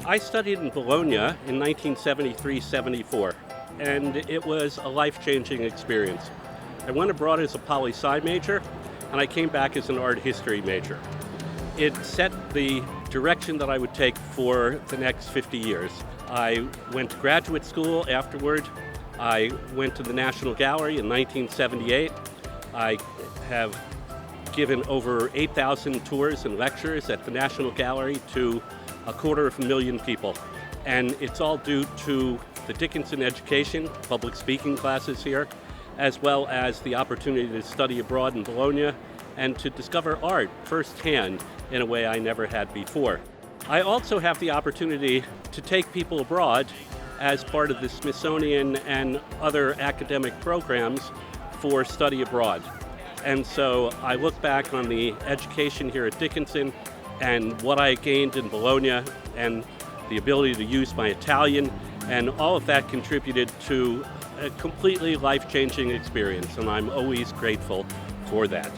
I studied in Bologna in 1973-74, and it was a life-changing experience. I went abroad as a poli-sci major, and I came back as an art history major. It set the direction that I would take for the next 50 years. I went to graduate school afterward. I went to the National Gallery in 1978. I have given over 8,000 tours and lectures at the National Gallery to 250,000 people. And it's all due to the Dickinson education, public speaking classes here, as well as the opportunity to study abroad in Bologna and to discover art firsthand in a way I never had before. I also have the opportunity to take people abroad as part of the Smithsonian and other academic programs for study abroad. And so I look back on the education here at Dickinson and what I gained in Bologna and the ability to use my Italian, and all of that contributed to a completely life-changing experience, and I'm always grateful for that.